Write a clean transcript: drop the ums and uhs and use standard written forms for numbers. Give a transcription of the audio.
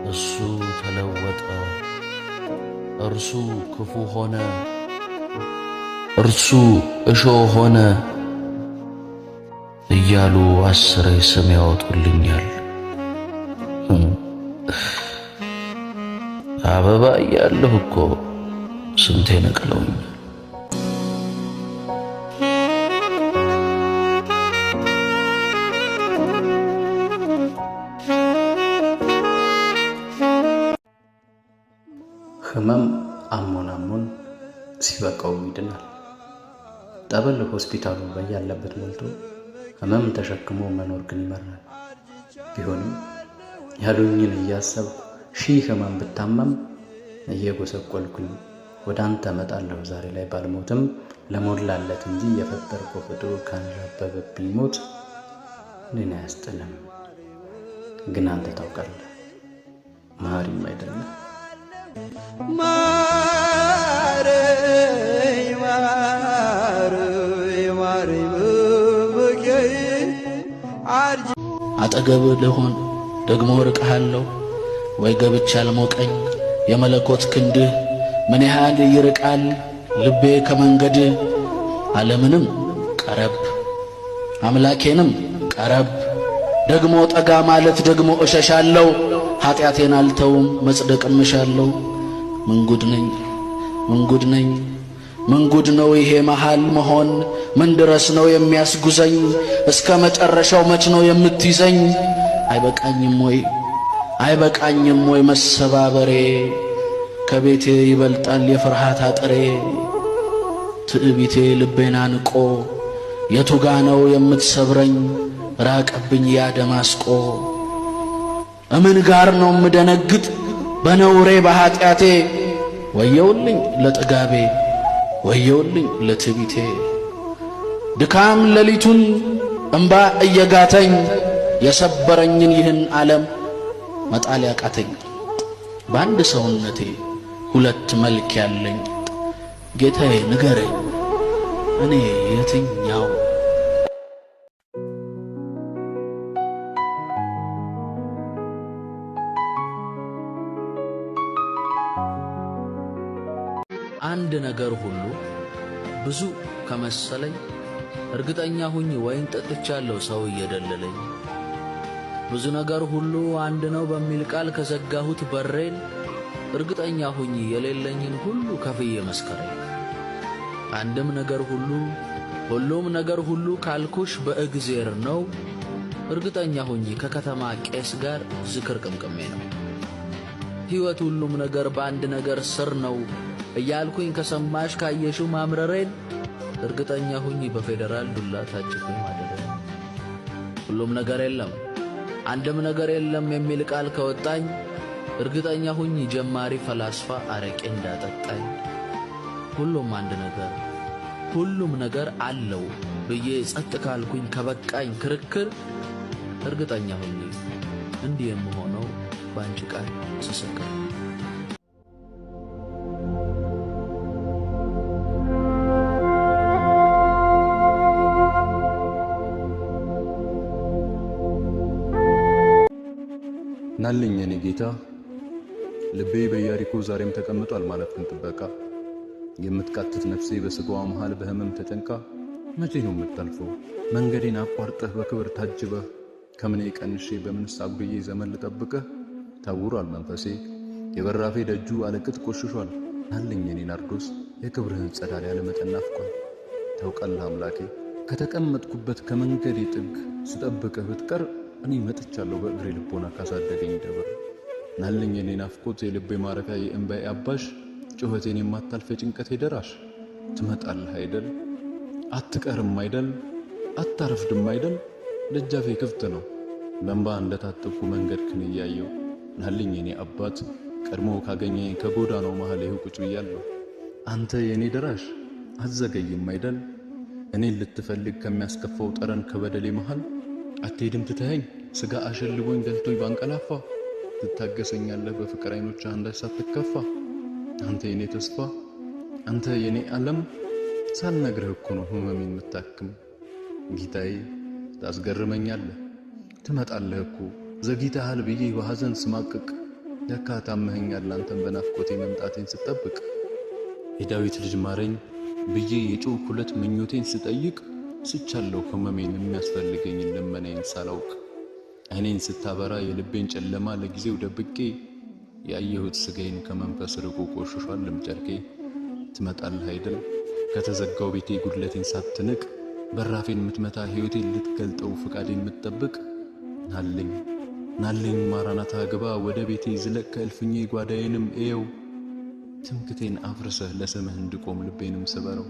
እሱ ተለወጠ፣ እርሱ ክፉ ሆነ፣ እርሱ እሾህ ሆነ እያሉ አስሬ ስም ያወጡልኛል። አበባ እያለሁ እኮ ስንቴ ነቅለውኛል። ህመም አሞን ሲበቃው ይድናል። ጠበል ሆስፒታሉ በያለበት ሞልቶ ህመም ተሸክሞ መኖር ግን ይመራል። ቢሆንም ያሉኝን እያሰብኩ ሺህ ህመም ብታመም እየጎሰቆልኩኝ ወደ አንተ መጣለሁ። ዛሬ ላይ ባልሞትም ለሞላለት እንጂ የፈጠርከው ፍጡር ካንዣበበብኝ ሞት እኔን አያስጥልም። ግን አንተ ታውቃለህ፣ መሐሪም አይደለም። አጠገብ ልሆን ደግሞ ርቀሃለሁ ወይ ገብቻ አልሞቀኝ የመለኮት ክንድህ ምን ያህል ይርቃል ልቤ ከመንገድህ። ዓለምንም ቀረብ አምላኬንም ቀረብ ደግሞ ጠጋ ማለት ደግሞ እሸሻለሁ። ኃጢአቴን አልተውም መጽደቅም እሻለሁ። ምንጉድ ነኝ ምንጉድ ነኝ ምንጉድ ነው ይሄ መሃል መሆን። ምን ድረስ ነው የሚያስጉዘኝ? እስከ መጨረሻው መች ነው የምትይዘኝ? አይበቃኝም ወይ አይበቃኝም ወይ መሰባበሬ? ከቤቴ ይበልጣል የፍርሃት አጥሬ። ትዕቢቴ ልቤን አንቆ የቱጋ ነው የምትሰብረኝ? ራቀብኝ ያ ደማስቆ። እምን ጋር ነው ምደነግጥ በነውሬ በኃጢአቴ? ወየውልኝ ለጥጋቤ ወየውልኝ ለትዕቢቴ። ድካም ሌሊቱን እምባ እየጋተኝ የሰበረኝን ይህን ዓለም መጣል ያቃተኝ። በአንድ ሰውነቴ ሁለት መልክ ያለኝ ጌታዬ ንገረኝ እኔ የትኛው? አንድ ነገር ሁሉ ብዙ ከመሰለኝ እርግጠኛ ሁኝ ወይን ጠጥቻለሁ ሰው እየደለለኝ። ብዙ ነገር ሁሉ አንድ ነው በሚል ቃል ከዘጋሁት በሬን እርግጠኛ ሁኝ የሌለኝን ሁሉ ከፍዬ መስከረኝ። አንድም ነገር ሁሉ ሁሉም ነገር ሁሉ ካልኩሽ በእግዚአብሔር ነው። እርግጠኛ ሁኝ ከከተማ ቄስ ጋር ዝክር ቅምቅሜ ነው። ሕይወት ሁሉም ነገር በአንድ ነገር ስር ነው እያልኩኝ ከሰማሽ ካየሽው ማምረሬን እርግጠኛ ሁኝ በፌደራል ዱላ ታጭኩኝ ማደረ። ሁሉም ነገር የለም አንድም ነገር የለም የሚል ቃል ከወጣኝ እርግጠኛ ሁኝ ጀማሪ ፈላስፋ አረቄ እንዳጠጣኝ። ሁሉም አንድ ነገር ሁሉም ነገር አለው ብዬ ጸጥ ካልኩኝ ከበቃኝ ክርክር እርግጠኛ ሁኝ እንዲህ የምሆነው ባንቺ ቃል ስሰከር። ናልኝ የኔ ጌታ ልቤ በኢያሪኮ ዛሬም ተቀምጧል ማለፍን ጥበቃ። የምትቃትት ነፍሴ በስጋዋ መሃል በህመም ተጨንቃ መቼ ነው የምታልፈው? መንገዴን አቋርጠህ በክብር ታጅበህ ከምኔ ቀንሼ በምንስ አጉድዬ ዘመን ልጠብቅህ? ታውሯል መንፈሴ የበራፌ ደጁ አለቅጥ ቆሽሿል። ናልኝ የኔ ናርዶስ የክብርህን ጸዳል ያለመጠን ናፍቋል። ታውቃለህ አምላኬ ከተቀመጥኩበት ከመንገዴ ጥግ ስጠብቅህ ብትቀር እኔ መጥቻለሁ በእግሬ ልቦና ካሳደገኝ ደብር። ናልኝ የኔ ናፍቆት የልቤ ማረፊያ የእንባዬ አባሽ ጩኸቴን የማታልፍ የጭንቀቴ ደራሽ። ትመጣለህ አይደል አትቀርም አይደል አታረፍድም አይደል? ደጃፌ ክፍት ነው በእንባ እንደታጠብኩ መንገድክን እያየሁ። ናልኝ የኔ አባት ቀድሞ ካገኘኝ ከጎዳናው መሃል ይኸው ቁጭ ብያለሁ። አንተ የኔ ደራሽ አትዘገይም አይደል? እኔን ልትፈልግ ከሚያስከፋው ጠረን ከበደሌ መሃል አትሄድም ትተኸኝ ስጋ አሸልቦኝ ደልቶኝ ባንቀላፋ። ትታገሰኛለህ በፍቅር አይኖች አንዳች ሳትከፋ። አንተ የኔ ተስፋ አንተ የኔ ዓለም ሳልነግርህ እኮ ነው ህመሜን የምታክም። ጌታዬ ታስገርመኛለህ ትመጣለህ እኮ ዘግይተሃል ብዬ በሐዘን ስማቅቅ ለካ ታመኸኛል አንተን በናፍቆቴ መምጣቴን ስጠብቅ። የዳዊት ልጅ ማረኝ ብዬ የጮኩለት ምኞቴን ስጠይቅ ስቻለሁ ህመሜን የሚያስፈልገኝን ልመናዬን ሳላውቅ። ዓይኔን ስታበራ የልቤን ጨለማ ለጊዜው ደብቄ ያየሁት ስጋዬን ከመንፈስ ርቆ ቆሽሿልም ጨርቄ። ትመጣለህ አይደል ከተዘጋው ቤቴ ጉድለቴን ሳትንቅ በራፌን የምትመታ ሕይወቴን ልትገልጠው ፍቃዴን የምትጠብቅ። ናልኝ ማራናታ ግባ ወደ ቤቴ ዝለቅ ከእልፍኜ ጓዳዬንም እየው። ትምክቴን አፍርሰህ ለስምህ እንድቆም ልቤንም ስበረው።